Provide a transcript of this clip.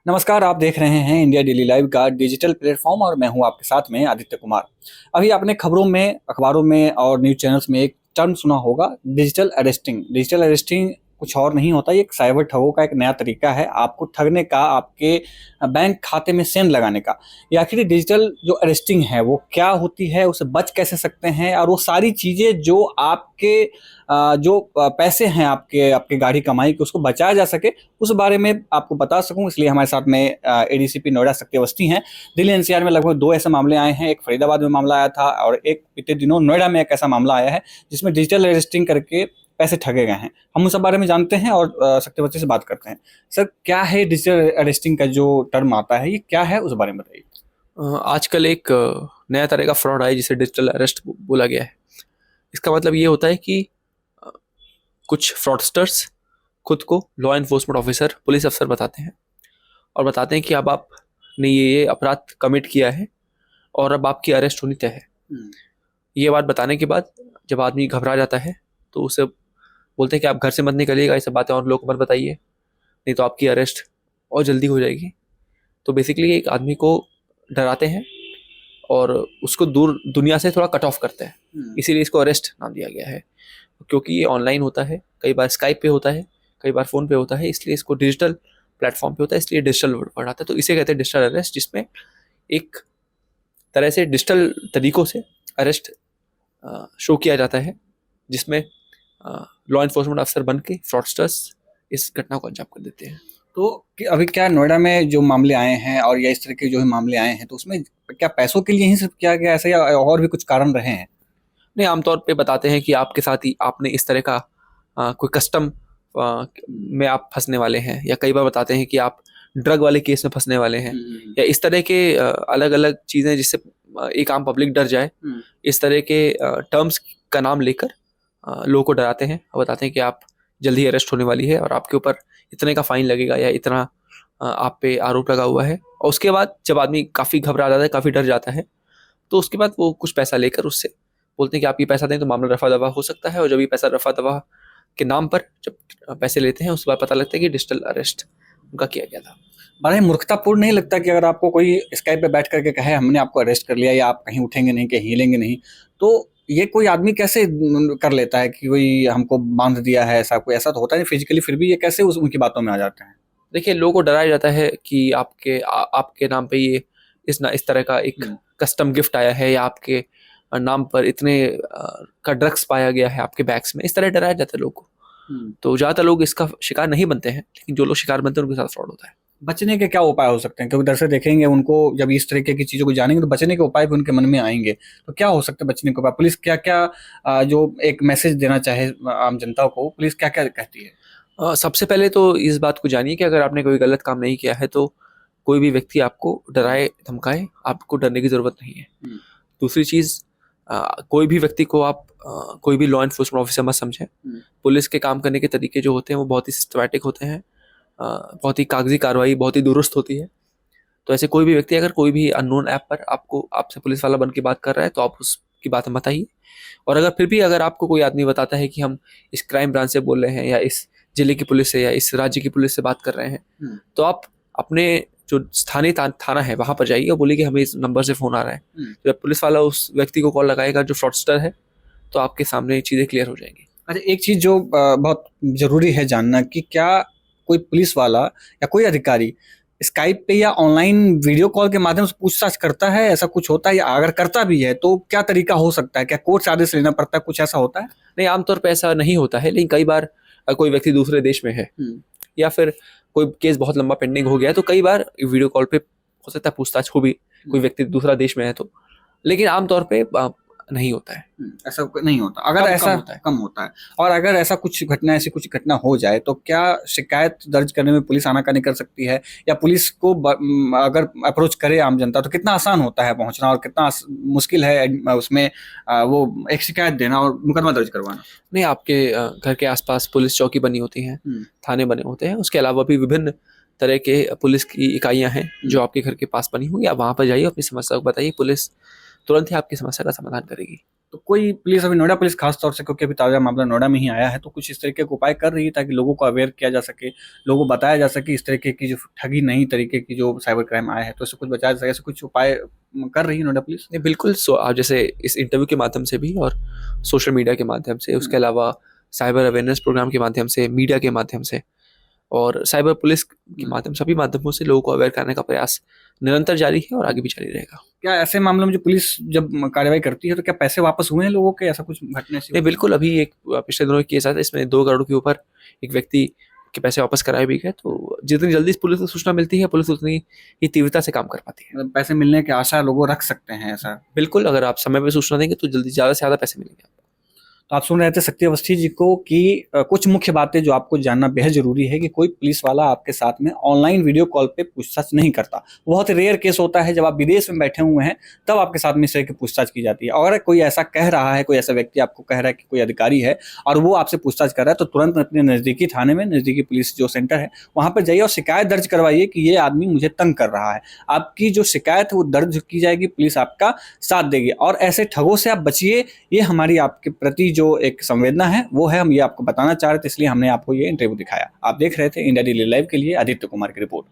नमस्कार, आप देख रहे हैं इंडिया डेली लाइव का डिजिटल प्लेटफॉर्म और मैं हूं आपके साथ में आदित्य कुमार। अभी आपने खबरों में, अखबारों में और न्यूज़ चैनल्स में एक टर्म सुना होगा, डिजिटल अरेस्टिंग। डिजिटल अरेस्टिंग कुछ और नहीं होता, ये एक साइबर ठगों का एक नया तरीका है आपको ठगने का, आपके बैंक खाते में सेंध लगाने का। ये आखिर डिजिटल जो अरेस्टिंग है वो क्या होती है, उससे बच कैसे सकते हैं, और वो सारी चीज़ें जो आपके पैसे हैं आपके आपके गाड़ी कमाई के, उसको बचाया जा सके, उस बारे में आपको बता सकूं, इसलिए हमारे साथ में एडीसीपी नोएडा सत्य अवस्थी हैं। दिल्ली एनसीआर में लगभग दो ऐसे मामले आए हैं, एक फरीदाबाद में मामला आया था और एक बीते दिनों नोएडा में एक ऐसा मामला आया है जिसमें डिजिटल अरेस्टिंग करके पैसे ठगे गए हैं। हम उस सब बारे में जानते हैं और सत्यवती से बात करते हैं। सर, क्या है डिजिटल अरेस्टिंग का जो टर्म आता है, ये क्या है, उस बारे में बताइए। आजकल एक नया तरह का फ्रॉड है जिसे डिजिटल अरेस्ट बोला गया है। इसका मतलब ये होता है कि अ, कुछ फ्रॉडस्टर्स खुद को लॉ एनफोर्समेंट ऑफिसर, पुलिस अफसर बताते हैं और बताते हैं कि अब आपने ये अपराध कमिट किया है और अब आपकी अरेस्ट होनी तय है। ये बात बताने के बाद जब आदमी घबरा जाता है तो उसे बोलते हैं कि आप घर से मत निकलिएगा, ये सब बातें और लोग को मत बताइए, नहीं तो आपकी अरेस्ट और जल्दी हो जाएगी। तो बेसिकली एक आदमी को डराते हैं और उसको दूर दुनिया से थोड़ा कट ऑफ करते हैं। इसीलिए इसको अरेस्ट नाम दिया गया है, क्योंकि ये ऑनलाइन होता है, कई बार स्काइप पे होता है, कई बार फ़ोन पे होता है, इसलिए इसको डिजिटल प्लेटफॉर्म पे होता है, इसलिए डिजिटल वर्ड आता है। तो इसे कहते हैं डिजिटल अरेस्ट, जिसमें एक तरह से डिजिटल तरीकों से अरेस्ट शो किया जाता है, जिसमें लॉ इन्फोर्समेंट अफसर बन के फ्रॉडस्टर्स इस घटना को अंजाम कर देते हैं। तो अभी क्या नोएडा में जो मामले आए हैं और या इस तरह के जो मामले आए हैं, तो उसमें क्या पैसों के लिए ही सिर्फ किया गया ऐसा, या और भी कुछ कारण रहे हैं? नहीं, आमतौर पे बताते हैं कि आपके साथ ही आपने इस तरह का कोई कस्टम में आप फंसने वाले हैं, या कई बार बताते हैं कि आप ड्रग वाले केस में फंसने वाले हैं, या इस तरह के अलग अलग चीज़ें जिससे एक आम पब्लिक डर जाए। इस तरह के टर्म्स का नाम लेकर लोगों को डराते हैं और बताते हैं कि आप जल्दी अरेस्ट होने वाली है और आपके ऊपर इतने का फाइन लगेगा या इतना आप पे आरोप लगा हुआ है। और उसके बाद जब आदमी काफ़ी घबरा जाता है, काफ़ी डर जाता है, तो उसके बाद वो कुछ पैसा लेकर उससे बोलते हैं कि आप ये पैसा दें तो मामला रफा दफा हो सकता है। और जब ये पैसा रफा दफा के नाम पर जब पैसे लेते हैं, उसके बाद पता लगता है कि डिजिटल अरेस्ट उनका किया गया था। बड़ा ही मूर्खतापूर्ण नहीं लगता कि अगर आपको कोई स्काइप पे बैठ करके कहे हमने आपको अरेस्ट कर लिया, या आप कहीं उठेंगे नहीं, कहीं हिलेंगे नहीं, तो ये कोई आदमी कैसे कर लेता है कि कोई हमको बांध दिया है, ऐसा कोई, ऐसा तो होता नहीं फिजिकली, फिर भी ये कैसे उनकी बातों में आ जाते हैं? देखिए, लोगों को डराया जाता है कि आपके नाम पे ये इस तरह का एक कस्टम गिफ्ट आया है, या आपके नाम पर इतने का ड्रग्स पाया गया है आपके बैग्स में, इस तरह डराया जाता है लोगों को। तो ज़्यादातर लोग इसका शिकार नहीं बनते हैं, लेकिन जो लोग शिकार बनते हैं उनके साथ फ्रॉड होता है। बचने के क्या उपाय हो सकते हैं? क्योंकि दर्शक देखेंगे उनको, जब इस तरीके की चीज़ों को जानेंगे तो बचने के उपाय भी उनके मन में आएंगे। तो क्या हो सकता है बचने के उपाय? पुलिस क्या क्या जो एक मैसेज देना चाहे आम जनता को, पुलिस क्या क्या कहती है? सबसे पहले तो इस बात को जानिए कि अगर आपने कोई गलत काम नहीं किया है तो कोई भी व्यक्ति आपको डराए धमकाए, आपको डरने की ज़रूरत नहीं है। दूसरी चीज़, कोई भी व्यक्ति को आप कोई भी लॉ एनफोर्समेंट ऑफिसर मत समझें। पुलिस के काम करने के तरीके जो होते हैं वो बहुत ही सिस्टमैटिक होते हैं, बहुत ही कागजी कार्रवाई बहुत ही दुरुस्त होती है। तो ऐसे कोई भी व्यक्ति अगर कोई भी अननोन ऐप पर आपसे पुलिस वाला बन के बात कर रहा है, तो आप उसकी बात मत आइए। और अगर फिर भी अगर आपको कोई आदमी बताता है कि हम इस क्राइम ब्रांच से बोल रहे हैं, या इस जिले की पुलिस से, या इस राज्य की पुलिस से बात कर रहे हैं, तो आप अपने जो स्थानीय थाना है वहाँ पर जाइए और बोलिए कि हमें इस नंबर से फ़ोन आ रहा है। तो जब पुलिस वाला उस व्यक्ति को कॉल लगाएगा जो फ्रॉडस्टर है, तो आपके सामने चीज़ें क्लियर हो जाएंगी। अच्छा, एक चीज़ जो बहुत ज़रूरी है जानना, कि क्या कोई पुलिस वाला या कोई अधिकारी स्काइप पे या ऑनलाइन वीडियो कॉल के माध्यम से पूछताछ करता है? ऐसा कुछ होता है, या अगर करता भी है तो क्या तरीका हो सकता है? क्या कोर्ट से आदेश लेना पड़ता है, कुछ ऐसा होता है? नहीं, आमतौर पे ऐसा नहीं होता है, लेकिन कई बार कोई व्यक्ति दूसरे देश में है, या फिर कोई केस बहुत लंबा पेंडिंग हो गया है, तो कई बार वीडियो कॉल पे हो सकता है पूछताछ हो भी, कोई व्यक्ति दूसरा देश में है तो। लेकिन आमतौर पे नहीं होता है। ऐसा नहीं होता। अगर कम ऐसा होता है। कम होता है। और अगर ऐसा ऐसी कुछ घटना हो जाए, तो क्या शिकायत दर्ज करने में पुलिस आनाकानी कर सकती है? या पुलिस को अगर अप्रोच करे आम जनता, तो कितना आसान होता है पहुंचना, और कितना मुश्किल है उसमें वो एक शिकायत देना और मुकदमा दर्ज करवाना? नहीं, आपके घर के आसपास पुलिस चौकी बनी होती हैं, थाने बने होते हैं। उसके अलावा भी विभिन्न तरह के पुलिस की इकाइयां हैं जो आपके घर के पास बनी होंगी। आप वहाँ पर जाइए, अपनी समस्या को बताइए, पुलिस तुरंत ही आपकी समस्या का समाधान करेगी। तो कोई पुलिस, अभी नोएडा पुलिस खास तौर से, क्योंकि अभी ताज़ा मामला नोएडा में ही आया है, तो कुछ इस तरीके के उपाय कर रही है ताकि लोगों को अवेयर किया जा सके, लोगों को बताया जा सके इस तरीके की जो ठगी नई तरीके की जो साइबर क्राइम आया है, तो इससे कुछ बचाया जा सके, ऐसे कुछ उपाय कर रही है नोएडा पुलिस? नहीं, बिल्कुल। आप जैसे इस इंटरव्यू के माध्यम से भी और सोशल मीडिया के माध्यम से, उसके अलावा साइबर अवेयरनेस प्रोग्राम के माध्यम से, मीडिया के माध्यम से और साइबर पुलिस के माध्यम, सभी माध्यमों से लोगों को अवेयर करने का प्रयास निरंतर जारी है और आगे भी जारी रहेगा। क्या ऐसे मामलों में जो पुलिस जब कार्रवाई करती है तो क्या पैसे वापस हुए हैं लोगों के, ऐसा कुछ घटना सी? नहीं, बिल्कुल। अभी एक पिछले दिनों एक केस आया था, इसमें 2 करोड़ के ऊपर एक व्यक्ति के पैसे वापस कराए भी गए। तो जितनी जल्दी पुलिस को सूचना मिलती है, पुलिस उतनी ही तीव्रता से काम कर पाती है। मतलब पैसे मिलने की आशा लोग रख सकते हैं ऐसा? बिल्कुल, अगर आप समय पे सूचना देंगे तो जल्दी ज़्यादा से ज़्यादा पैसे मिलेंगे आपको। तो आप सुन रहे थे शक्ति अवस्थी जी को कि कुछ मुख्य बातें जो आपको जानना बेहद जरूरी है कि कोई पुलिस वाला आपके साथ में ऑनलाइन वीडियो कॉल पे पूछताछ नहीं करता। बहुत रेयर केस होता है जब आप विदेश में बैठे हुए हैं तब आपके साथ में इस तरह की पूछताछ की जाती है। और अगर कोई ऐसा कह रहा है, कोई ऐसा व्यक्ति आपको कह रहा है कि कोई अधिकारी है और वो आपसे पूछताछ कर रहा है, तो तुरंत अपने नज़दीकी थाने में, नज़दीकी पुलिस जो सेंटर है वहाँ पर जाइए और शिकायत दर्ज करवाइए कि ये आदमी मुझे तंग कर रहा है। आपकी जो शिकायत है वो दर्ज की जाएगी, पुलिस आपका साथ देगी और ऐसे ठगों से आप बचिए। ये हमारी आपके प्रति जो एक संवेदना है वो है, हम ये आपको बताना चाह रहे थे, इसलिए हमने आपको ये इंटरव्यू दिखाया। आप देख रहे थे इंडिया डेली लाइव के लिए आदित्य कुमार की रिपोर्ट।